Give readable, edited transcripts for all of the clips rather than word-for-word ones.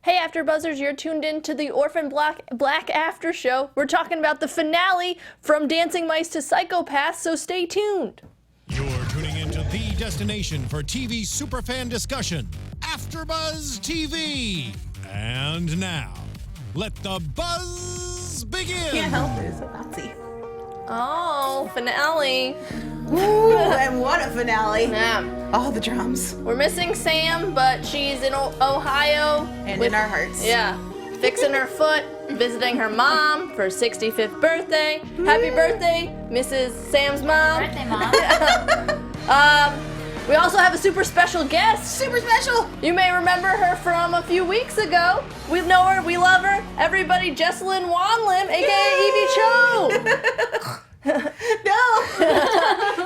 Hey AfterBuzzers, you're tuned in to the Orphan Black After Show. We're talking about the finale from Dancing Mice to Psychopaths, so stay tuned. You're tuning into the destination for TV superfan discussion, AfterBuzz TV. And now, let the buzz begin. Can't help it, it's a Nazi. Oh, finale. Ooh, and what a finale. Yeah. All the drums. We're missing Sam, but she's in Ohio. And in our hearts. Yeah. Fixing her foot, visiting her mom for her 65th birthday. Happy birthday, Mrs. Sam's mom. Birthday, Mom. We also have a super special guest. Super special. You may remember her from a few weeks ago. We know her, we love her. Everybody, Jessalyn Wanim, aka Evie Cho. No.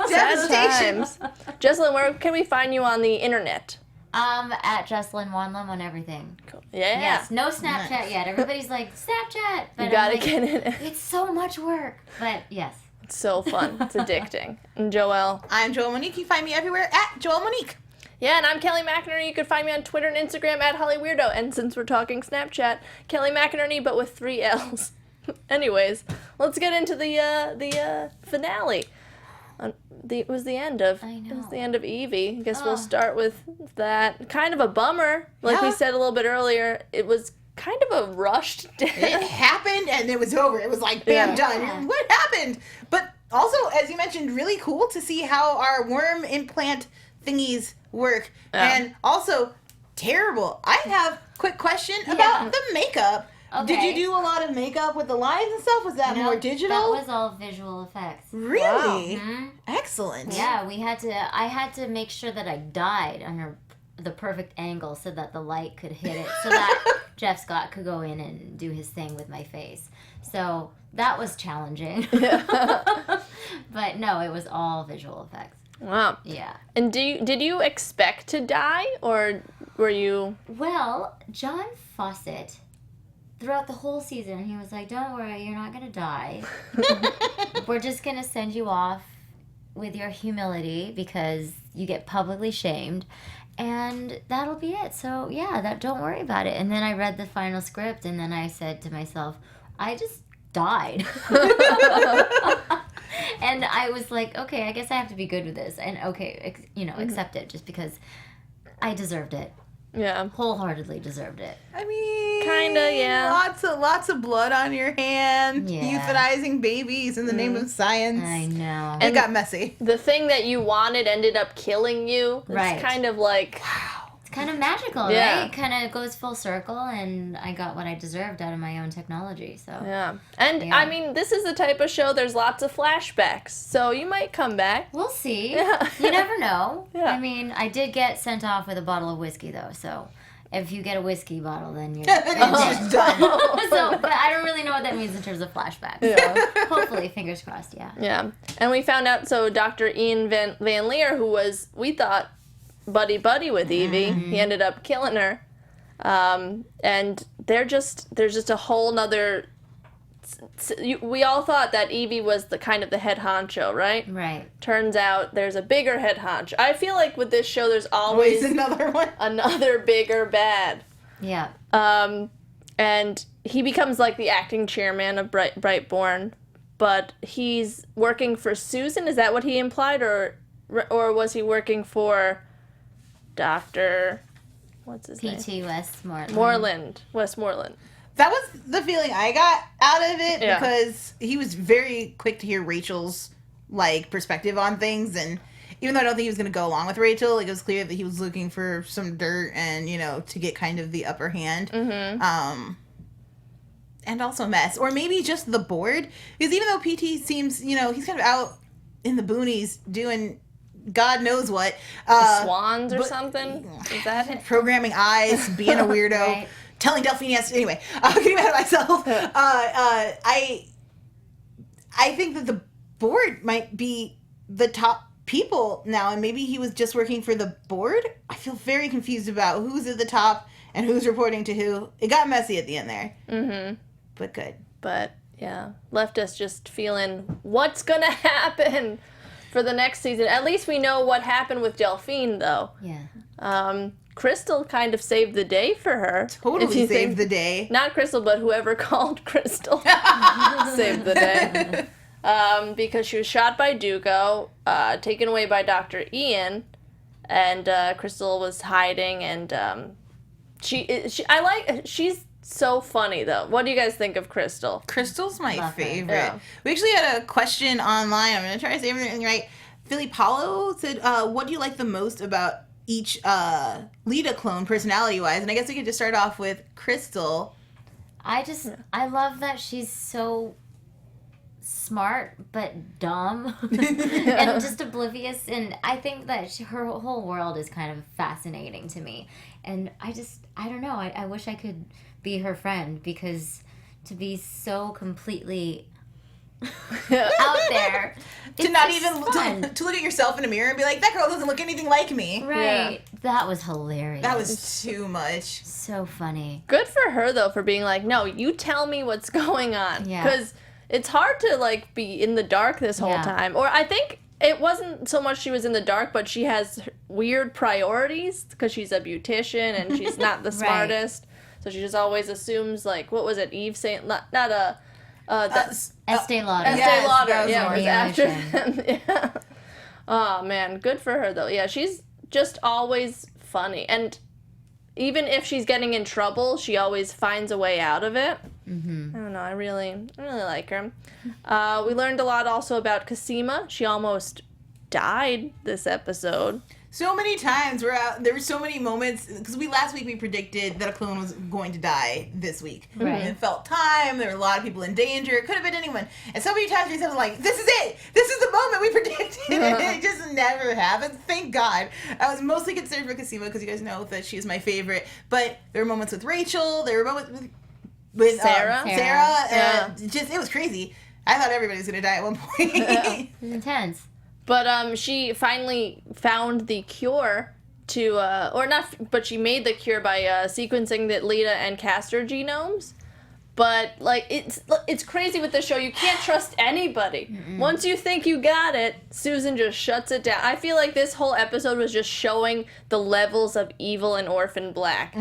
Sad Devastation. times. Jessalyn, where can we find you on the internet? At Jessalyn Wanim on everything. Cool. Yeah. Yes, no Snapchat Nice. yet. Everybody's like, Snapchat. But You gotta I'm like, get in it. It's so much work. But yes. It's so fun. It's addicting. And Joelle. I'm Joelle Monique. You find me everywhere at Joelle Monique. Yeah, and I'm Kelly McInerney. You can find me on Twitter and Instagram at HollyWeirdo. And since we're talking Snapchat, Kelly McInerney, but with 3 L's. Anyways, let's get into the finale. It was the end of. I know. It was the end of Evie. I guess we'll start with that. Kind of a bummer, like we Yeah. said a little bit earlier. It was kind of a rushed death. It happened and it was over. It was like, bam, Yeah. done. What happened? But also, as you mentioned, really cool to see how our worm implant thingies work. Yeah. And also, terrible. I have a quick question about the makeup. Did Okay. you do a lot of makeup with the lines and stuff? Was that No, more digital? That was all visual effects. Really? Mhm. Excellent. Yeah, I had to make sure that I died under the perfect angle so that the light could hit it, so that Jeff Scott could go in and do his thing with my face. So that was challenging. But no, it was all visual effects. Wow. Yeah. And did you expect to die, or were you? Well, John Fawcett, throughout the whole season, he was like, don't worry, you're not going to die. We're just going to send you off with your humility because you get publicly shamed. And that'll be it. So, yeah, don't worry about it. And then I read the final script, and then I said to myself, I just died. And I was like, okay, I guess I have to be good with this. And, okay, accept it just because I deserved it. Yeah. Wholeheartedly deserved it. I mean, Kinda, yeah. Lots of blood on your hand. Yeah. Euthanizing babies in the name of science. I know. It got messy. The thing that you wanted ended up killing you. It's Right. kind of like. It's kind of magical, Yeah. right? It kind of goes full circle, and I got what I deserved out of my own technology. So Yeah. And Yeah. I mean, this is the type of show, there's lots of flashbacks. So you might come back. we'll see. Yeah. You never know. Yeah. I mean, I did get sent off with a bottle of whiskey, though. So if you get a whiskey bottle, then you're It's just done. So, but I don't really know what that means in terms of flashbacks. So hopefully, fingers crossed. Yeah. Yeah. And we found out, so Dr. Ian Van Leer, who was, we thought, buddy with Evie, he ended up killing her. And there's just a whole nother. We all thought that Evie was the kind of the head honcho, right? Right. Turns out there's a bigger head honcho. I feel like with this show, there's always Always another one. another bigger bad. Yeah. And he becomes like the acting chairman of Brightborn, but he's working for Susan. Is that what he implied, or was he working for Dr. What's his name? P.T. Westmoreland. That was the feeling I got out of it Yeah. because he was very quick to hear Rachel's perspective on things, and even though I don't think he was going to go along with Rachel, it was clear that he was looking for some dirt and to get kind of the upper hand. Mm-hmm. And also mess, or maybe just the board, because even though PT seems he's kind of out in the boonies doing God knows what, Swans or but- something? Is that it? programming eyes, being a weirdo. Right. Telling Delphine yes. Anyway, getting mad at myself. I think that the board might be the top people now, and maybe he was just working for the board. I feel very confused about who's at the top and who's reporting to who. It got messy at the end there. Mm-hmm. But good. But, yeah, left us just feeling, what's going to happen for the next season? At least we know what happened with Delphine, though. Yeah. Crystal kind of saved the day for her. Totally saved the day. Not Crystal, but whoever called Crystal saved the day. Because she was shot by Duco, taken away by Dr. Ian, and Crystal was hiding, and she's so funny, though. What do you guys think of Crystal? Crystal's my favorite. Yeah. We actually had a question online. I'm going to try to say everything right. Philly Paulo said, what do you like the most about each Lita clone personality-wise? And I guess we could just start off with Crystal. I love that she's so smart but dumb and just oblivious, and I think that her whole world is kind of fascinating to me, and I don't know, I wish I could be her friend, because to be so completely out there, To not even to look at yourself in a mirror and be like, that girl doesn't look anything like me. right. That was hilarious. That was too much. so funny. Good for her, though, for being like, no, you tell me what's going on. Yeah. Because it's hard to, like, be in the dark this whole time. Or I think it wasn't so much she was in the dark, but she has weird priorities because she's a beautician and she's not the smartest. So she just always assumes, like, what was it, Eve saying? Not a... Estee Lauder. Estee Lauder, that was yeah, more it was after them. Yeah. Oh, man, good for her, though. Yeah, she's just always funny. And even if she's getting in trouble, she always finds a way out of it. Mm-hmm. I don't know, I really like her. We learned a lot also about Cosima. She almost died this episode. So many times there were so many moments, because last week we predicted that a clone was going to die this week. Right. And it felt time. There were a lot of people in danger. It could have been anyone. And so many times we said, like, this is it. This is the moment we predicted. And it just never happened. Thank God. I was mostly concerned for Cosima because you guys know that she's my favorite. But there were moments with Rachel. There were moments with Sarah. Sarah. It was crazy. I thought everybody was going to die at one point. It was intense. But she finally found the cure to, but she made the cure by sequencing the Lita and Castor genomes. But, like, it's crazy with this show. You can't trust anybody. Mm-mm. Once you think you got it, Susan just shuts it down. I feel like this whole episode was just showing the levels of evil in Orphan Black.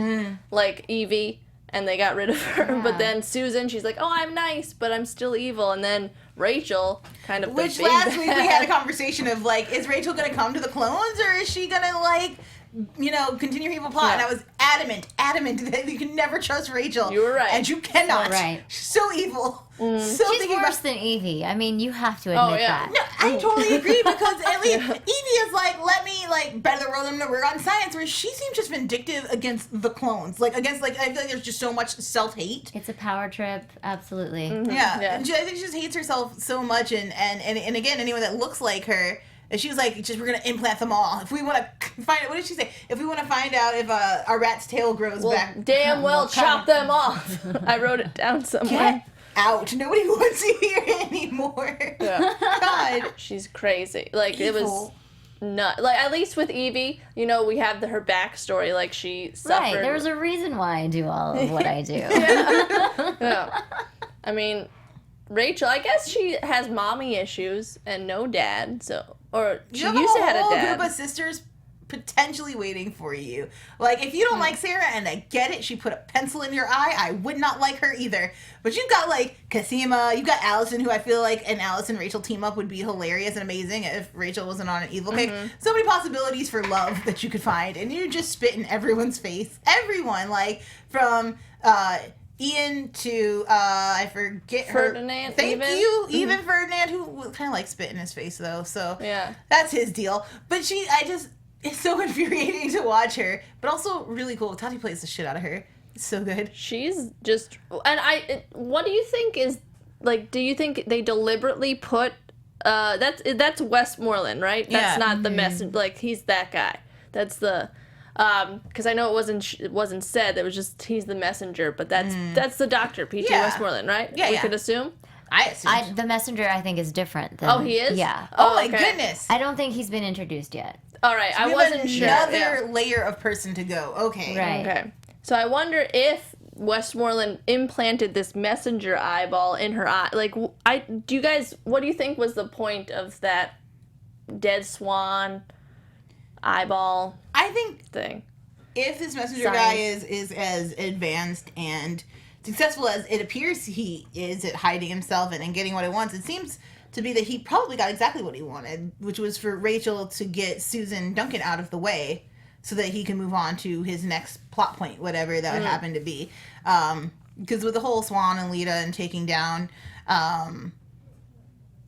Like, Evie, and they got rid of her. Yeah. But then Susan, she's like, oh, I'm nice, but I'm still evil. And then Rachel, kind of the Which big last week bad. we had a conversation of, like, is Rachel going to come to the clones, or is she going to, like, continue her evil plot? Yeah. And I was adamant that you can never trust Rachel. You were right. And you cannot. So right. She's so evil. She's worse than Evie. I mean, you have to admit that. No, I totally agree, because at least Evie is like, let me, like, better the world, I'm going to work on science, where she seems just vindictive against the clones. Like, against, like, I feel like there's just so much self-hate. It's a power trip, absolutely. Mm-hmm. Yeah. And I think she just hates herself so much, and again, anyone that looks like her, and she was like, we're going to implant them all. If we want to find out, what did she say? If we want to find out if a rat's tail grows back. Damn well chop them off. I wrote it down somewhere. Get out. Nobody wants you here anymore. Yeah. God. She's crazy. Like, Evil. it was not like, at least with Evie, we have her backstory. Like, she suffered. Right. There's a reason why I do all of what I do. Yeah. I mean, Rachel, I guess she has mommy issues and no dad, she You have used to a have a whole dad. group of sisters potentially waiting for you. Like, if you don't like Sarah, and I get it, she put a pencil in your eye, I would not like her either. But you've got, like, Cosima, you've got Alison, who I feel like an Alison Rachel team up would be hilarious and amazing if Rachel wasn't on an evil kick. So many possibilities for love that you could find, and you just spit in everyone's face. Everyone, like, from Ian to I forget Ferdinand. her. Thank you, even Ferdinand, who kind of like spit in his face though. So yeah, that's his deal. But it's so infuriating to watch her, but also really cool. Tati plays the shit out of her. It's so good. She's just, and what do you think is, like, do you think they deliberately put that's Westmoreland, right? That's not the messenger. Like, he's that guy. That's the. Because I know it wasn't said. It was just he's the messenger, but that's the doctor, P.T. Westmoreland, right? Yeah, we could assume. I assume. The messenger, I think, is different. He is. Yeah. Oh my okay. goodness. I don't think he's been introduced yet. All right, I We wasn't have sure. Another layer of person to go. Okay. Right. Okay. So I wonder if Westmoreland implanted this messenger eyeball in her eye. Like, what do you think was the point of that dead swan eyeball I think thing? if this messenger guy is as advanced and successful as it appears he is at hiding himself and getting what he wants, it seems to be that he probably got exactly what he wanted, which was for Rachel to get Susan Duncan out of the way so that he can move on to his next plot point, whatever that would happen to be. Because with the whole Swan and Lita and taking down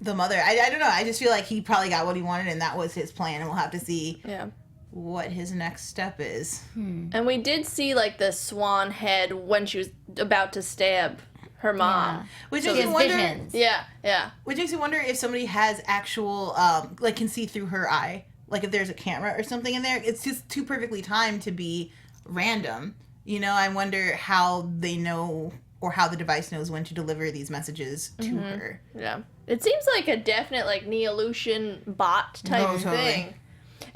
the mother, I don't know. I just feel like he probably got what he wanted and that was his plan, and we'll have to see what his next step is. And we did see, like, the swan head when she was about to stab her mom. Yeah. Which So makes his me wonder. visions. Yeah. Which makes me wonder if somebody has actual, like, can see through her eye. Like, if there's a camera or something in there. It's just too perfectly timed to be random. You know, I wonder how they know, or how the device knows when to deliver these messages to her. Yeah. It seems like a definite, like, Neolution bot type thing.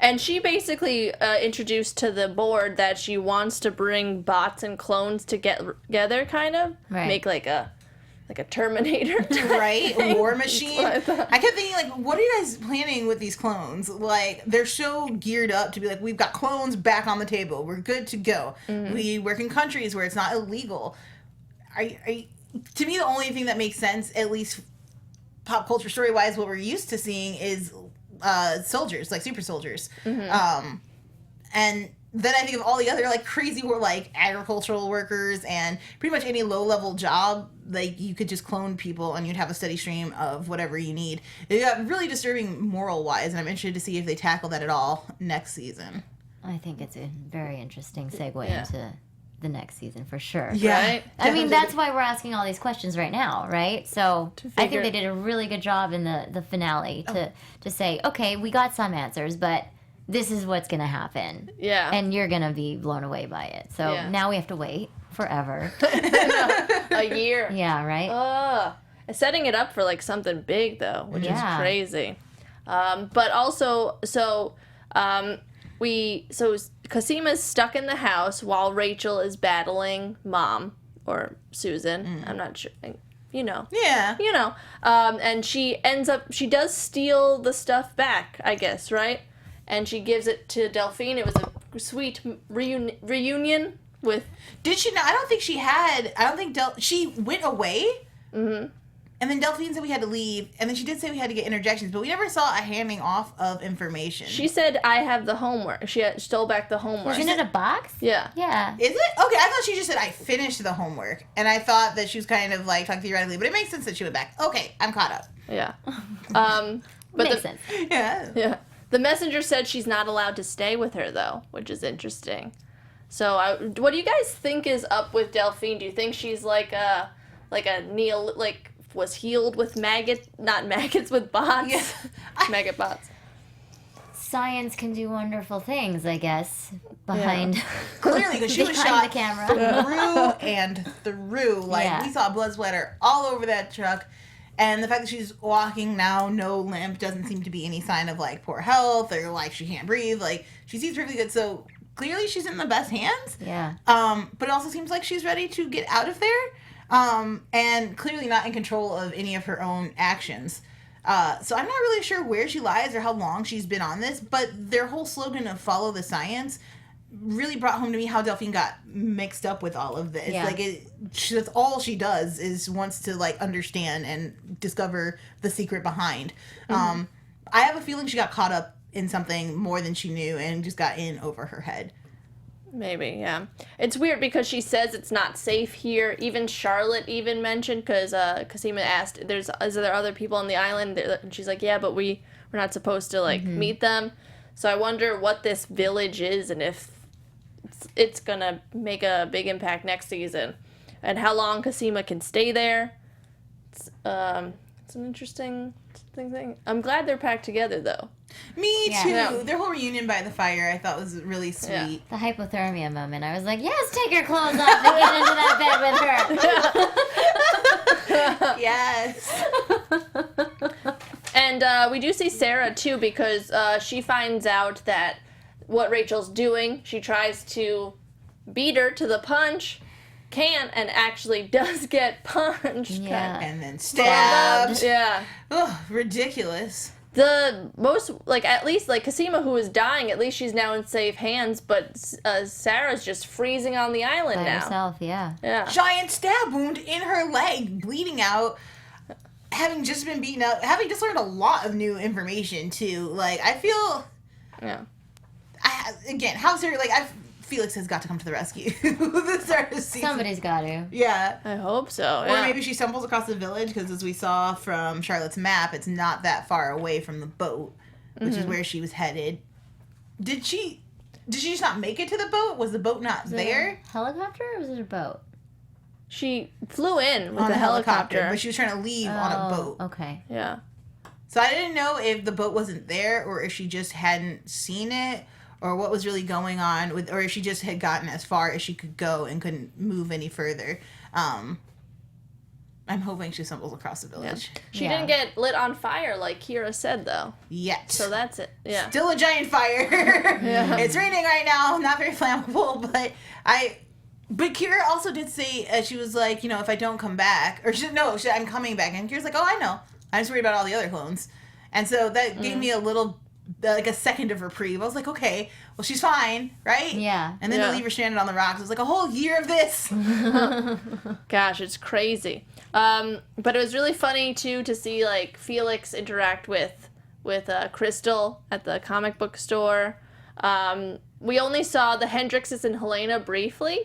And she basically introduced to the board that she wants to bring bots and clones together, kind of. Right. Make, like a Terminator type Right? thing. War machine. That's what I thought. I kept thinking, like, what are you guys planning with these clones? Like, they're so geared up to be like, we've got clones back on the table. We're good to go. We work in countries where it's not illegal. To me, the only thing that makes sense, at least pop culture story-wise, what we're used to seeing is soldiers, like super soldiers. And then I think of all the other, like, crazy, like, agricultural workers and pretty much any low-level job, like, you could just clone people and you'd have a steady stream of whatever you need. It got really disturbing moral-wise, and I'm interested to see if they tackle that at all next season. I think it's a very interesting segue Yeah. into the next season for sure. Yeah. Right? I mean, that's why we're asking all these questions right now, right? So I think they did a really good job in the finale to say, okay, we got some answers, but this is what's going to happen. Yeah. And you're going to be blown away by it. So Yeah. now we have to wait forever. A year. Yeah, right? Setting it up for, like, something big, though, which is Yeah. crazy. But also, Cosima's stuck in the house while Rachel is battling Mom, or Susan. I'm not sure. You know. Yeah. You know. And she does steal the stuff back, I guess, right? And she gives it to Delphine. It was a sweet reunion with... Did she not? I don't think she had. I don't think she went away. And then Delphine said we had to leave. And then she did say we had to get interjections. But we never saw a handing off of information. She said, I have the homework. She stole back the homework. Was it in a box? Yeah. Yeah. Is it? Okay, I thought she just said I finished the homework. And I thought that she was kind of like talking theoretically. But it makes sense that she went back. Okay, I'm caught up. Yeah. But Makes sense. Yeah. Yeah. The messenger said she's not allowed to stay with her, though, which is interesting. So, what do you guys think is up with Delphine? Do you think she's like a was healed with not maggots, with bots? Yeah. Maggot bots. Science can do wonderful things, I guess, behind Clearly, because she was behind shot the camera. through and through. Like, Yeah. we saw blood splatter all over that truck. And the fact that she's walking now, no limp, doesn't seem to be any sign of, like, poor health or, like, she can't breathe. Like, she seems really good. So, clearly she's in the best hands. Yeah. But it also seems like she's ready to get out of there. And clearly not in control of any of her own actions. So I'm not really sure where she lies or how long she's been on this, but their whole slogan of follow the science really brought home to me how Delphine got mixed up with all of this. Yeah. Like, that's all she does is wants to, like, understand and discover the secret behind. I have a feeling she got caught up in something more than she knew and just got in over her head. Maybe, yeah. It's weird because she says it's not safe here. Even Charlotte even mentioned, because Cosima asked, is there other people on the island? And she's like, yeah, but we're not supposed to, like, meet them. So I wonder what this village is and if it's gonna make a big impact next season. And how long Cosima can stay there. It's an interesting thing. I'm glad they're packed together, though. Me Yeah. too. Yeah. Their whole reunion by the fire I thought was really sweet. The hypothermia moment. I was like, yes, take your clothes off and get into that bed with her. Yes. And we do see Sarah, too, because she finds out that what Rachel's doing, she tries to beat her to the punch, can't, and actually does get punched. Yeah. And then stabbed. Yeah. Ugh, ridiculous. the most, like, at least, like, Cosima, who is dying, at least she's now in safe hands, but Sarah's just freezing on the island By now. herself, yeah. Yeah. Giant stab wound in her leg, bleeding out, having just been beaten up, having just learned a lot of new information, too. Like, I feel... Yeah. Again, how serious... Like, Felix has got to come to the rescue. The start of the season. Somebody's got to. Yeah. I hope so, Or yeah. maybe she stumbles across the village, because as we saw from Charlotte's map, it's not that far away from the boat, which is where she was headed. Did she just not make it to the boat? Was the boat not there? Helicopter or was it a boat? She flew in with On a a helicopter. but she was trying to leave on a boat. Okay. Yeah. So I didn't know if the boat wasn't there, or if she just hadn't seen it, or what was really going on with, or if she just had gotten as far as she could go and couldn't move any further. I'm hoping she stumbles across the village. She didn't get lit on fire like Kira said, though. Yet. So that's it. Yeah. Still a giant fire. It's raining right now, not very flammable, but Kira also did say, she was like, if I don't come back, I'm coming back. And Kira's like, oh, I know. I'm just worried about all the other clones. And so that gave me a little, like a second of reprieve. I was like, okay, well, she's fine, right? Yeah. And then to leave her stranded on the rocks, it was like a whole year of this. Gosh, it's crazy. But it was really funny, too, to see, like, Felix interact with Crystal at the comic book store. We only saw the Hendrixes and Helena briefly.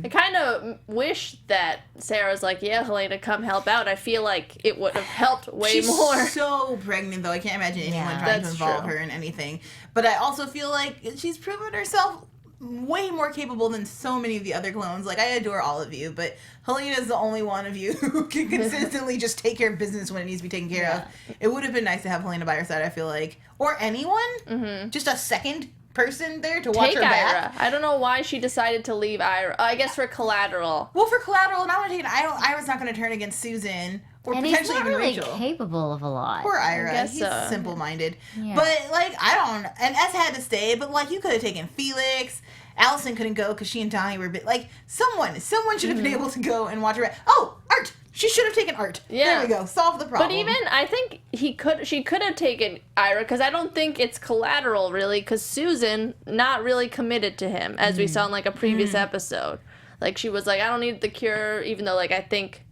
I kind of wish that Sarah's like, yeah, Helena, come help out. I feel like it would have helped way more. She's so pregnant, though. I can't imagine anyone trying to involve her in anything. But I also feel like she's proven herself way more capable than so many of the other clones. Like, I adore all of you, but Helena's the only one of you who can consistently just take care of business when it needs to be taken care of. It would have been nice to have Helena by her side, I feel like. Or anyone. Just a second person there to watch her back. Ira. I don't know why she decided to leave Ira. I guess for collateral. Well, for collateral, not only Ira's not going to turn against Susan, or And potentially he's not even really Rachel. capable of a lot. Poor Ira. guess He's so. simple-minded. Yeah. But, like, I don't... And S had to stay, but, like, you could have taken Felix. Alison couldn't go because she and Donnie were a bit... Like, someone should have been able to go and watch her... Oh, Art! She should have taken Art. Yeah. There we go. Solve the problem. But even, I think she could have taken Ira, because I don't think it's collateral, really, because Susan, not really committed to him, as we saw in, like, a previous episode. Like, she was like, I don't need the cure, even though, like, I think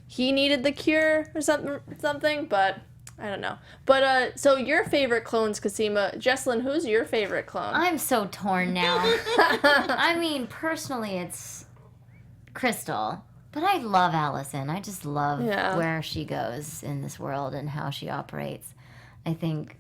he needed the cure or something, but I don't know. But, so your favorite clone's Cosima. Jessalyn, who's your favorite clone? I'm so torn now. I mean, personally, it's Crystal. But I love Alison. I just love where she goes in this world and how she operates. I think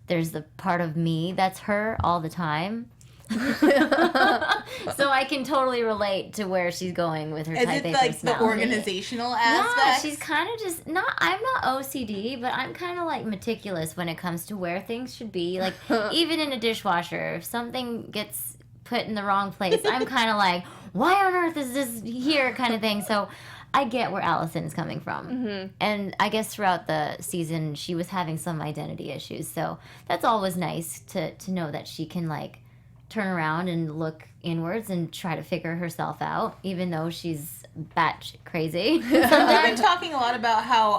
there's the part of me that's her all the time. So I can totally relate to where she's going with her Is type it A like the personality. organizational aspect? Yeah, she's kind of just I'm not OCD, but I'm kind of like meticulous when it comes to where things should be. Like even in a dishwasher, if something gets put in the wrong place, I'm kind of like, why on earth is this here, kind of thing. So I get where Alison's coming from. And I guess throughout the season, she was having some identity issues. So that's always nice to know that she can, like, turn around and look inwards and try to figure herself out, even though she's batshit crazy. We've been talking a lot about how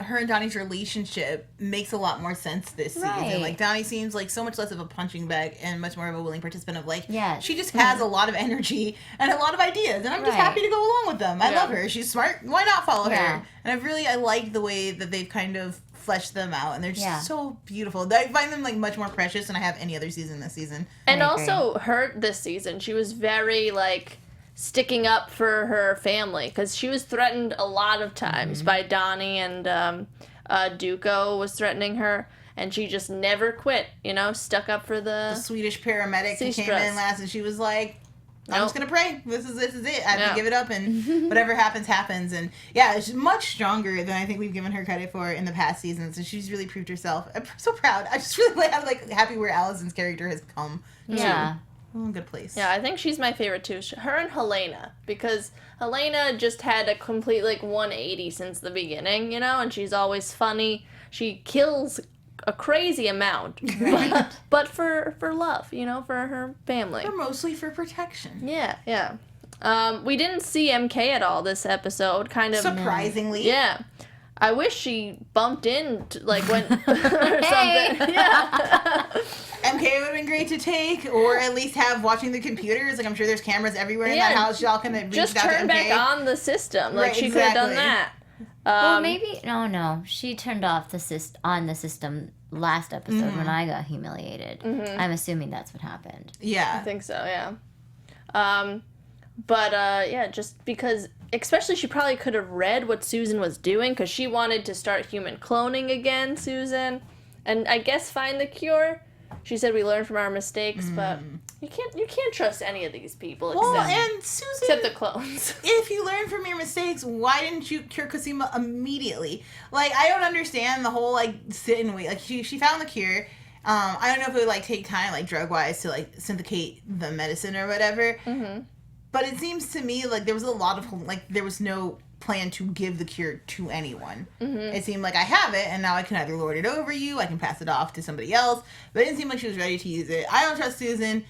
her and Donnie's relationship makes a lot more sense this season. Right. Like, Donnie seems like so much less of a punching bag and much more of a willing participant of, like, Yes. she just has a lot of energy and a lot of ideas, and I'm just Right. happy to go along with them. I love her. She's smart. Why not follow Yeah. her? And I like the way that they've kind of fleshed them out, and they're just Yeah. so beautiful. I find them, like, much more precious than I have any other season this season. And I agree. also her this season, she was very, like, sticking up for her family, because she was threatened a lot of times by Donnie, and Duco was threatening her, and she just never quit, stuck up for The the... Swedish paramedic who came Seastress. in last, and she was like, I'm Nope. just gonna pray. This is it. I have Yeah. to give it up, and whatever happens. And yeah, it's much stronger than I think we've given her credit for in the past seasons. And she's really proved herself. I'm so proud. I just really am happy where Alison's character has come. Yeah. To a good place. Yeah, I think she's my favorite too. Her and Helena, because Helena just had a complete, like, 180 since the beginning, and she's always funny. She kills a crazy amount, but for love, for her family. Or mostly for protection. Yeah. We didn't see MK at all this episode, kind of. Surprisingly. Yeah. I wish she bumped into, like, when, or something. Yeah. MK would have been great to take, or at least have watching the computers. Like, I'm sure there's cameras everywhere in that house. Y'all can reach just out to MK. turn back on the system. Like, Right, she could have done exactly. that. Well, maybe no. She turned off the system last episode when I got humiliated. I'm assuming that's what happened. Yeah. I think so, yeah. But yeah, just because, especially she probably could have read what Susan was doing, because she wanted to start human cloning again, Susan, and I guess find the cure. She said we learn from our mistakes, but you can't trust any of these people And Susan, except the clones. if you learn from your mistakes, why didn't you cure Cosima immediately? Like, I don't understand the whole, like, sit and wait. Like, she found the cure. I don't know if it would, like, take time, like, drug-wise to, like, syndicate the medicine or whatever. But it seems to me like there was a lot of, like, there was no plan to give the cure to anyone. It seemed like I have it, and now I can either lord it over you, I can pass it off to somebody else, but it didn't seem like she was ready to use it. I don't trust Susan.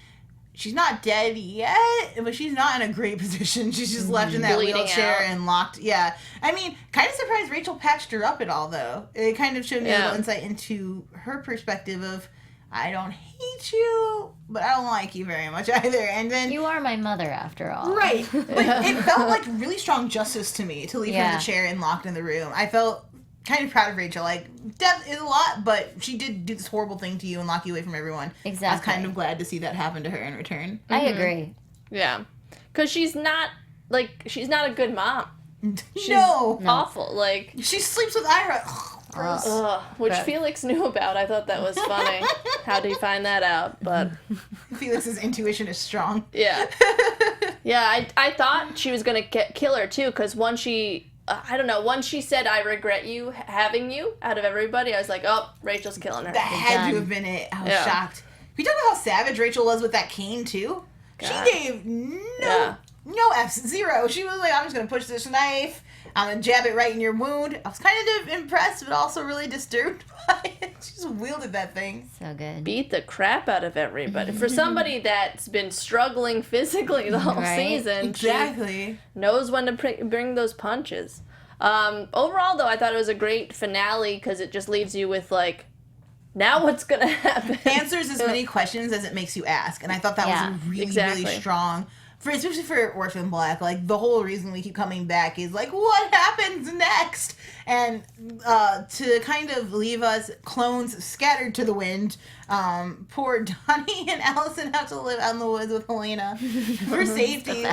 She's not dead yet, but she's not in a great position. She's just left in that Bleeding wheelchair out. and locked. Yeah. I mean, kind of surprised Rachel patched her up at all, though. It kind of showed me a little insight into her perspective of, I don't hate you, but I don't like you very much either. And then You are my mother, after all. right, but it felt like really strong justice to me to leave her in the chair and locked in the room. I felt kind of proud of Rachel. Like, death is a lot, but she did do this horrible thing to you and lock you away from everyone. Exactly. I was kind of glad to see that happen to her in return. I agree. Yeah, because she's not a good mom. She's No. awful. Like, She sleeps with Ira. Gross. which Gross. Felix knew about. I thought that was funny. How did he find that out? But Felix's intuition is strong. yeah, yeah. I thought she was gonna kill her too, because once she, I don't know, once she said "I regret you having you" out of everybody, I was like, oh, Rachel's killing her. That had done. to have been it. I was Yeah. shocked. We talk about how savage Rachel was with that cane too. God. She gave no F's, zero. She was like, I'm just gonna push this knife. I'm gonna jab it right in your wound. I was kind of impressed, but also really disturbed by it. She just wielded that thing. So good. Beat the crap out of everybody. For somebody that's been struggling physically the whole Right. season, Exactly. she knows when to bring those punches. Overall, though, I thought it was a great finale because it just leaves you with, like, now what's gonna happen? Answers as many questions as it makes you ask, and I thought that was really, exactly. really strong. Especially for Orphan Black, like, the whole reason we keep coming back is, like, what happens next? And to kind of leave us clones scattered to the wind, poor Donnie and Alison have to live out in the woods with Helena for safety.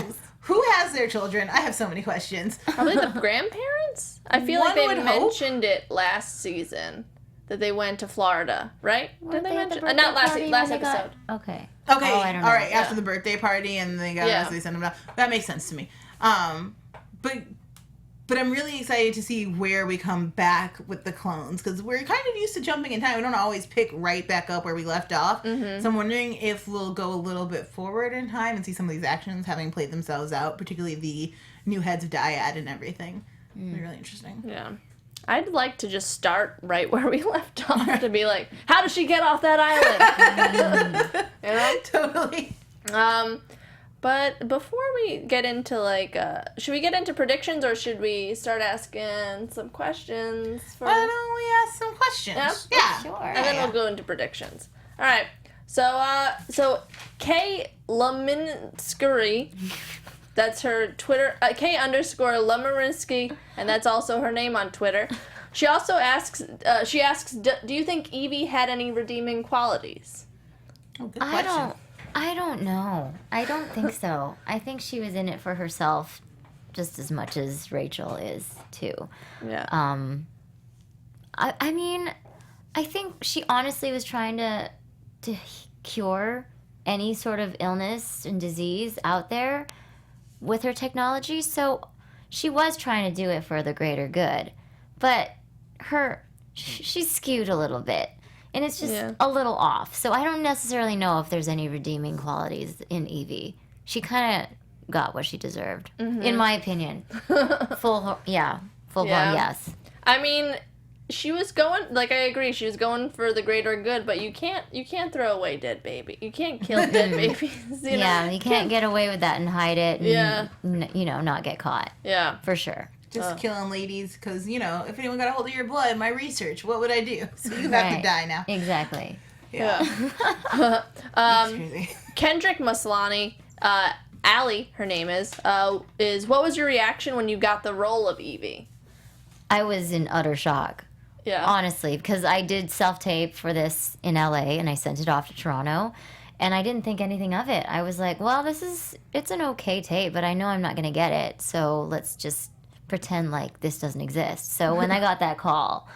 Who has their children? I have so many questions. Probably the grandparents? I feel One like they would hope. mentioned it last season, that they went to Florida, right? Weren't Did they they at the mention? Not birthday last party last when they got- episode. Okay. Okay, Oh, I don't know. all right, Yeah. after the birthday party and they got Yeah. us, they sent them down. That makes sense to me. But I'm really excited to see where we come back with the clones, because we're kind of used to jumping in time. We don't always pick right back up where we left off. So I'm wondering if we'll go a little bit forward in time and see some of these actions having played themselves out, particularly the new heads of Dyad and everything. It'll be really interesting. Yeah. I'd like to just start right where we left off to be like, how does she get off that island? You know? Totally. But before we get into, like, should we get into predictions, or should we start asking some questions? Why don't we ask some questions? Yeah. Sure. And then we'll go into predictions. All right. So Kay Laminsky, that's her Twitter, K_Lumerinsky, and that's also her name on Twitter. She also asks, do you think Evie had any redeeming qualities? Oh, good question. I don't know. I don't think so. I think she was in it for herself just as much as Rachel is, too. Yeah. I mean, I think she honestly was trying to cure any sort of illness and disease out there with her technology. So she was trying to do it for the greater good. But she's skewed a little bit. And it's just a little off. So I don't necessarily know if there's any redeeming qualities in Evie. She kind of got what she deserved, in my opinion. Full blown yes. I mean, she was going, like, I agree, she was going for the greater good, but you can't throw away dead baby. You can't kill dead babies, you know? Yeah, you can't get away with that and hide it and, Yeah. not get caught. Yeah. For sure. just killing ladies because, you know, if anyone got a hold of your blood, my research, what would I do? So you have to die now. Exactly. Yeah. Crazy. Kendrick Maslany, Allie, her name is what was your reaction when you got the role of Evie? I was in utter shock. Yeah. Honestly, because I did self-tape for this in LA and I sent it off to Toronto and I didn't think anything of it. I was like, well, it's an okay tape, but I know I'm not going to get it. So let's just pretend like this doesn't exist. So when I got that call,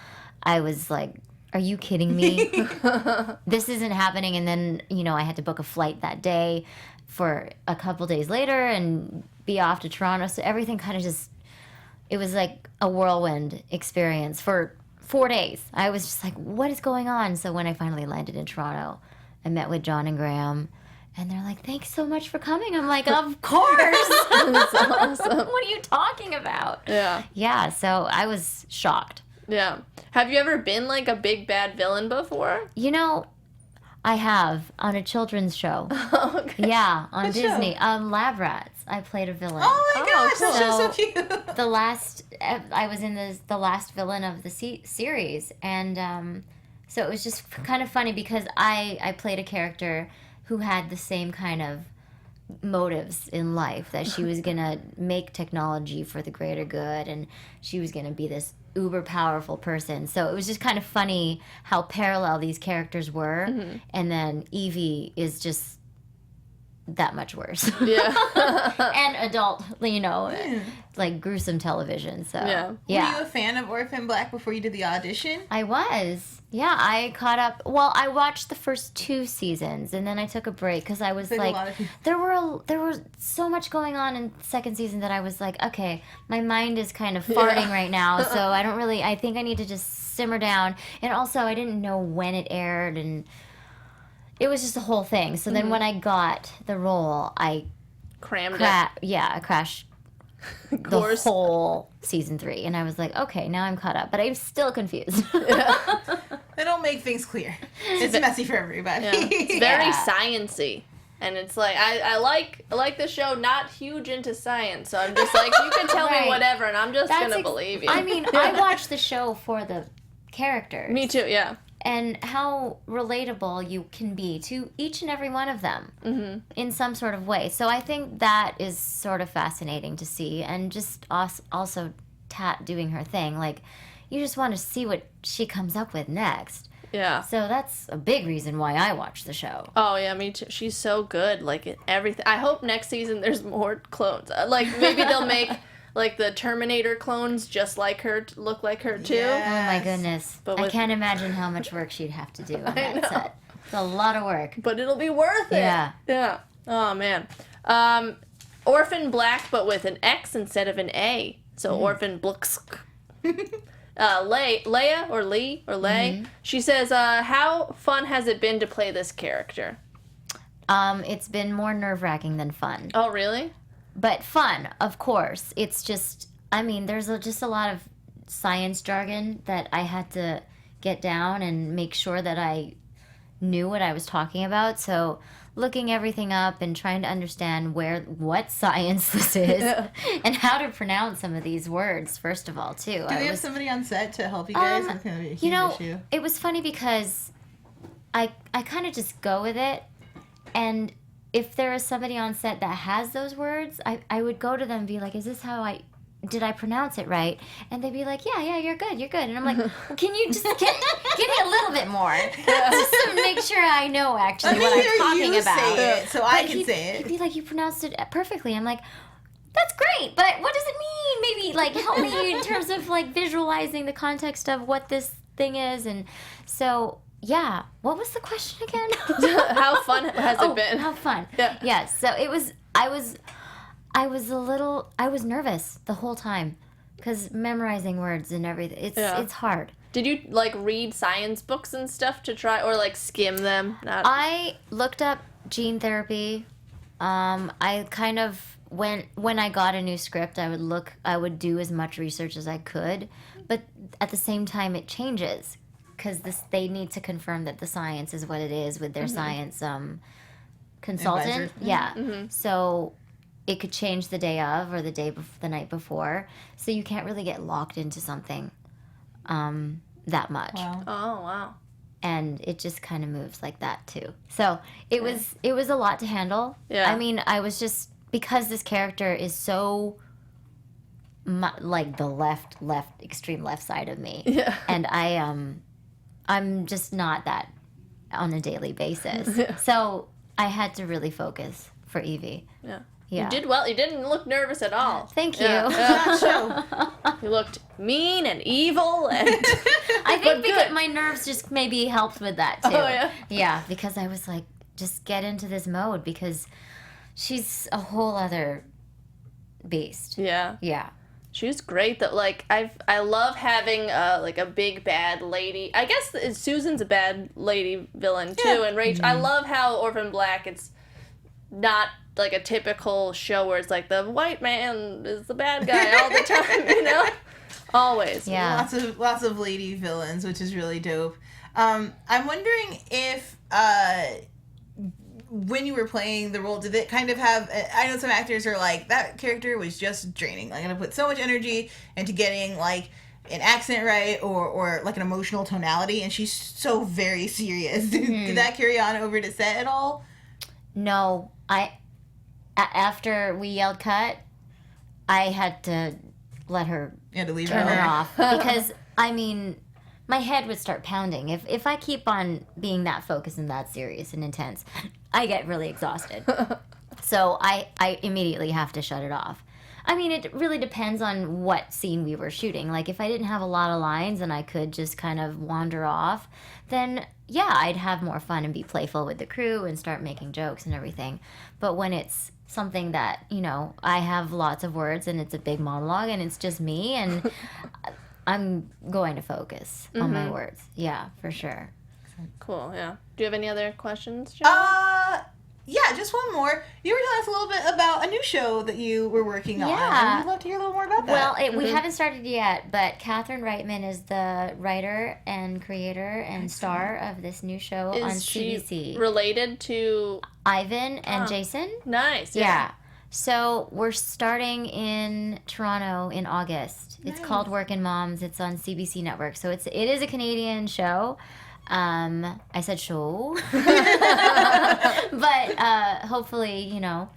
I was like, are you kidding me? This isn't happening. And then, you know, I had to book a flight that day for a couple days later and be off to Toronto. So everything kind of just, it was like a whirlwind experience for 4 days. I was just like, what is going on? So when I finally landed in Toronto, I met with John and Graeme. And they're like, thanks so much for coming. I'm like, of course. That's awesome. What are you talking about? Yeah. Yeah, so I was shocked. Yeah. Have you ever been like a big bad villain before? You know, I have on a children's show. Okay. Yeah, on What Disney. show? Lab Rats. I played a villain. Oh my gosh, cool. that show's so cute. The last, I was in the last villain of the series, and so it was just kind of funny because I played a character who had the same kind of motives in life, that she was gonna make technology for the greater good, and she was gonna be this uber powerful person. So it was just kind of funny how parallel these characters were, and then Evie is just that much worse. Yeah. And adult, you know, like gruesome television. So Yeah. Were you a fan of Orphan Black before you did the audition? I was. Yeah, I caught up. Well, I watched the first 2 seasons, and then I took a break because I was Like a like, lot of people. there was so much going on in the second season that I was like, okay, my mind is kind of farting right now, so I think I need to just simmer down. And also, I didn't know when it aired, and it was just a whole thing. So then when I got the role, I Crammed I crashed it. the Course. whole season 3, and I was like, okay, now I'm caught up, but I'm still confused. They don't make things clear. It's messy for everybody. Yeah. It's very Yeah. science-y. And it's like I like the show, not huge into science, so I'm just like, you can tell me Right. whatever and I'm just gonna believe you. I mean, I watched the show for the characters. Me too, yeah. And how relatable you can be to each and every one of them in some sort of way. So I think that is sort of fascinating to see. And just also Tat doing her thing. Like, you just want to see what she comes up with next. Yeah. So that's a big reason why I watch the show. Oh yeah, me too. She's so good, like in everything. I hope next season there's more clones. Like maybe they'll make like the Terminator clones just like her, look like her too. Yeah. Oh my goodness. But I with- can't imagine how much work she'd have to do on that know. set. It's a lot of work. But it'll be worth it. Yeah. Yeah. Oh man. Orphan Black, but with an X instead of an A. So Orphan Black. Leia or Lee or Lay. She says, how fun has it been to play this character? It's been more nerve-wracking than fun. Oh, really? But fun, of course. It's just, I mean, there's just a lot of science jargon that I had to get down and make sure that I knew what I was talking about. So looking everything up and trying to understand what science this is and how to pronounce some of these words, first of all, too. Do they have somebody on set to help you guys? It's going to be a huge issue. It was funny because I kind of just go with it, and if there is somebody on set that has those words, I would go to them and be like, is this how did I pronounce it right? And they'd be like, yeah, you're good. And I'm like, well, can you just give me a little bit more? Just to make sure I know actually what I'm talking you about. say it so I can say He'd it. be like, you pronounced it perfectly. I'm like, that's great, but what does it mean? Maybe like help me in terms of like visualizing the context of what this thing is. And so, yeah, what was the question again? How fun has it been? How fun. Yeah. Yes. So I was nervous the whole time because memorizing words and everything, it's hard. Did you like read science books and stuff to try, or like skim them? I looked up gene therapy. I kind of when I got a new script, I would do as much research as I could, but at the same time it changes because they need to confirm that the science is what it is with their science consultant. Advisor. Yeah. So it could change the day of or the night before. So you can't really get locked into something that much. Wow. Oh, wow. And it just kind of moves like that too. So it was a lot to handle. Yeah. I mean, I was just, because this character is so like the extreme left side of me. Yeah. And I'm just not that on a daily basis. So I had to really focus for Evie. Yeah. Yeah. You did well. You didn't look nervous at all. Thank you. Yeah. You looked mean and evil, and I think because my nerves just maybe helped with that too. Oh, yeah? Yeah, because I was like, just get into this mode because she's a whole other beast. yeah, Yeah. she was great though. Like I love having like a big bad lady. I guess Susan's a bad lady villain too, Yeah. and Rachel. I love how Orphan Black. It's not like a typical show where it's like the white man is the bad guy all the time, you know? Always. Yeah. Lots of lady villains, which is really dope. I'm wondering if when you were playing the role, did it kind of have? I know some actors are like, that character was just draining. I'm gonna put so much energy into getting like an accent right or like an emotional tonality, and she's so very serious. Did that carry on over to set at all? No, after we yelled cut, I had to let her You had to leave turn it her all. off because I mean, my head would start pounding if I keep on being that focused and that serious and intense. I get really exhausted, so I immediately have to shut it off. I mean, it really depends on what scene we were shooting. Like, if I didn't have a lot of lines and I could just kind of wander off, then yeah, I'd have more fun and be playful with the crew and start making jokes and everything. But when it's something that, you know, I have lots of words and it's a big monologue and it's just me and I'm going to focus on my words. Yeah, for sure. Cool. Yeah. Do you have any other questions, Joelle? Yeah, just one more. You were telling us a little bit about a new show that you were working on. Yeah. And we'd love to hear a little more about that. Well, we haven't started yet, but Catherine Reitman is the writer and creator and star of this new show on Is she CBC. related to? Ivan and Jason. Nice. Yeah. So we're starting in Toronto in August. It's called Workin' Moms. It's on CBC Network. So it is a Canadian show. I said show. But hopefully, you know,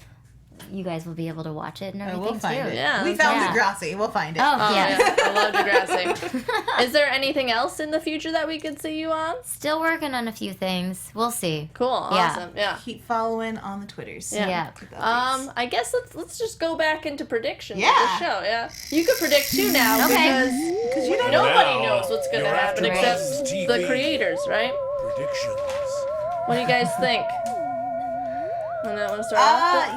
you guys will be able to watch it and everything we'll find too. it. Yeah, We found yeah. Degrassi. We'll find it. Oh, Oh, yeah. yeah. I love Degrassi. Is there anything else in the future that we could see you on? Still working on a few things. We'll see. Cool. Yeah. Awesome. Yeah. Keep following on the Twitters. Yeah. Yeah. I guess let's just go back into predictions Yeah. of the show. Yeah. You could predict too now Okay. Because you don't nobody Now, knows what's going to your happen AfterBuzz except TV the creators, right? Predictions. What do you guys think? Want to start off?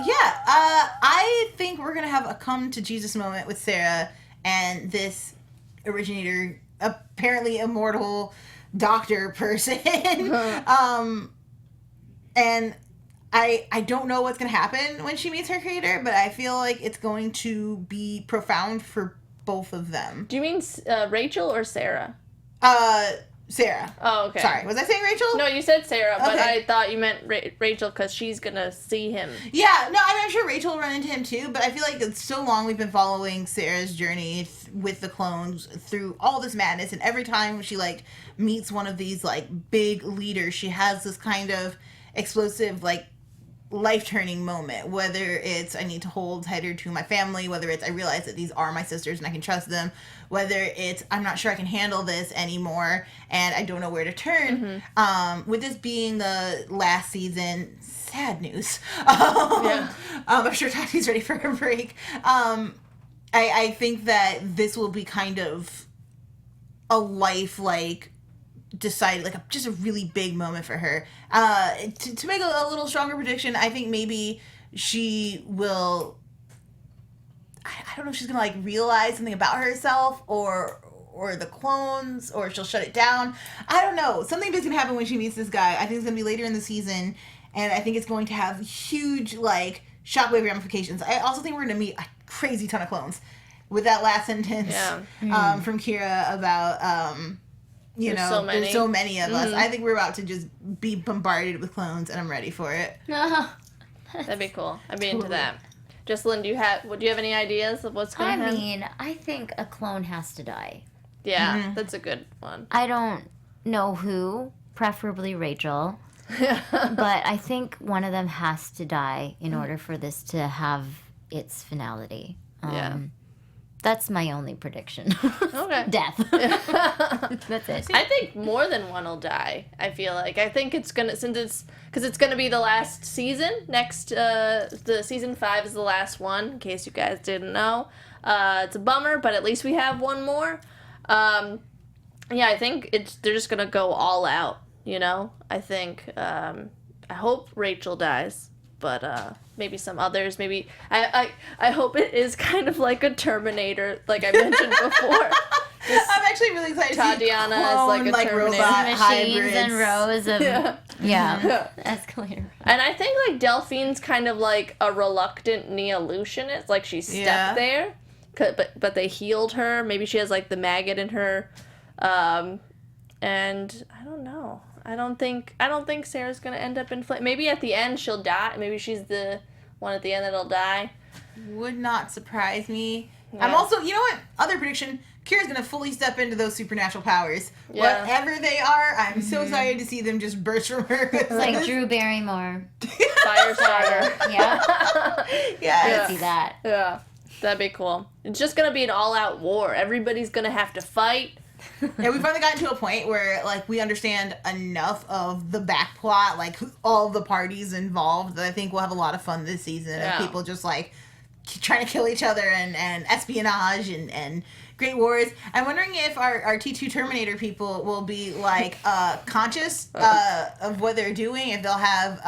I think we're gonna have a come to Jesus moment with Sarah and this originator, apparently immortal doctor person. And I don't know what's gonna happen when she meets her creator, but I feel like it's going to be profound for both of them. Do you mean Rachel or Sarah? Sarah. Oh, okay. Sorry, was I saying Rachel? No, you said Sarah, but Okay. I thought you meant Rachel because she's gonna see him. Yeah, no, I'm sure Rachel will run into him too, but I feel like it's so long we've been following Sarah's journey with the clones through all this madness, and every time she, like, meets one of these, like, big leaders, she has this kind of explosive, like, life-turning moment, whether it's I need to hold tighter to my family, whether it's I realize that these are my sisters and I can trust them, whether it's I'm not sure I can handle this anymore and I don't know where to turn. With this being the last season, sad news. I'm sure Tati's ready for a break. I think that this will be kind of a life, like, decided, like, just a really big moment for her. To make a little stronger prediction, I think maybe she will, I don't know if she's gonna, like, realize something about herself or the clones, or she'll shut it down. I don't know. Something big's gonna happen when she meets this guy. I think it's gonna be later in the season, and I think it's going to have huge, like, shockwave ramifications. I also think we're gonna meet a crazy ton of clones with that last sentence from Kira about There's so many. there's so many of us. I think we're about to just be bombarded with clones, and I'm ready for it. That'd be cool. I'd be into that. Jessalyn, do you have any ideas of what's going to happen? I mean, I think a clone has to die. Yeah, that's a good one. I don't know who, preferably Rachel, but I think one of them has to die in order for this to have its finality. Yeah. That's my only prediction. Okay. Death. That's it. I think more than one will die. I feel like. I think it's gonna because it's gonna be the last season. Next, the season 5 is the last one. In case you guys didn't know, it's a bummer, but at least we have one more. Yeah, I think they're just gonna go all out. You know, I think. I hope Rachel dies. But maybe some others. Maybe I hope it is kind of like a Terminator, like I mentioned before. I'm actually really excited. Tatiana to see is like a Terminator. robot Machines hybrids. and rows of escalator. And I think like Delphine's kind of like a reluctant Neolutionist, like she's stuck there. But they healed her. Maybe she has like the maggot in her, and I don't know. I don't think Sarah's gonna end up in flame. Maybe at the end she'll die. Maybe she's the one at the end that'll die. Would not surprise me. Yeah. I'm also, you know what? Other prediction. Kira's gonna fully step into those supernatural powers. Yeah. Whatever they are, I'm so excited to see them just burst from her. It's like Drew Barrymore. Firestarter. Yeah. Yeah. I see that. Yeah, that'd be cool. It's just gonna be an all-out war. Everybody's gonna have to fight. Yeah, we've finally gotten to a point where, like, we understand enough of the back plot, like, all the parties involved, that I think we'll have a lot of fun this season. Yeah. Of people just, like, trying to kill each other and espionage and great wars. I'm wondering if our T2 Terminator people will be, like, conscious of what they're doing, if they'll have...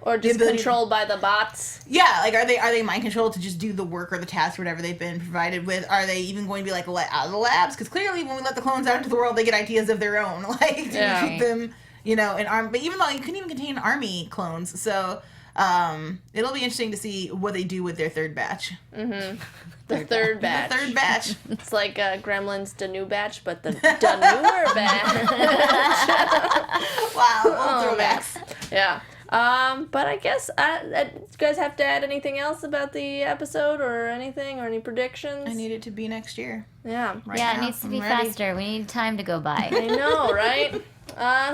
Or just controlled by the bots. Yeah, like, are they mind controlled to just do the work or the task or whatever they've been provided with? Are they even going to be, like, let out of the labs? Because clearly when we let the clones out into the world, they get ideas of their own. Like, to keep them, you know, in arm. But even though you couldn't even contain army clones. So, it'll be interesting to see what they do with their third batch. Mm-hmm. The third batch. The third batch. It's like Gremlins, the new batch, but the newer batch. Wow, throwbacks. Yeah. But I guess you guys have to add anything else about the episode or anything or any predictions? I need it to be next year. Yeah. Right Yeah, now, it needs to be I'm ready. faster. We need time to go by. I know, right?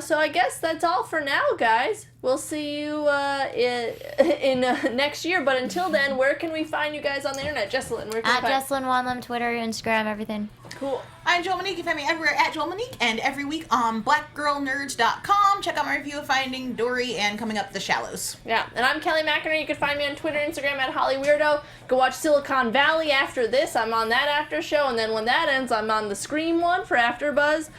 So I guess that's all for now, guys. We'll see you in next year. But until then, where can we find you guys on the internet? Jessalyn, where can At we find Jessalyn Wanim, Twitter, Instagram, everything. Cool. I'm Joelle Monique. You can find me everywhere at Joelle Monique and every week on blackgirlnerds.com. Check out my review of Finding Dory and coming up The Shallows. Yeah, and I'm Kelly McInerney. You can find me on Twitter, Instagram at HollyWeirdo. Go watch Silicon Valley after this. I'm on that after show, and then when that ends, I'm on the Scream one for AfterBuzz.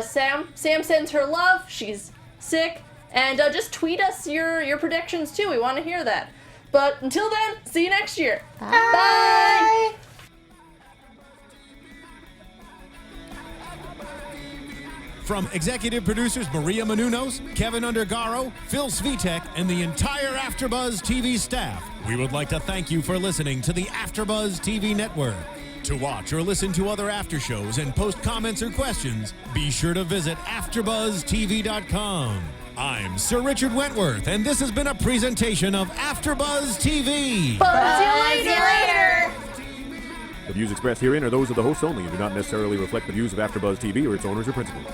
Sam sends her love. She's sick. And just tweet us your predictions, too. We want to hear that. But until then, see you next year. Bye. Bye. From executive producers Maria Menounos, Kevin Undergaro, Phil Svitek, and the entire AfterBuzz TV staff, we would like to thank you for listening to the AfterBuzz TV network. To watch or listen to other after shows and post comments or questions, be sure to visit AfterBuzzTV.com. I'm Sir Richard Wentworth, and this has been a presentation of AfterBuzz TV. See you later. The views expressed herein are those of the hosts only and do not necessarily reflect the views of AfterBuzz TV or its owners or principals.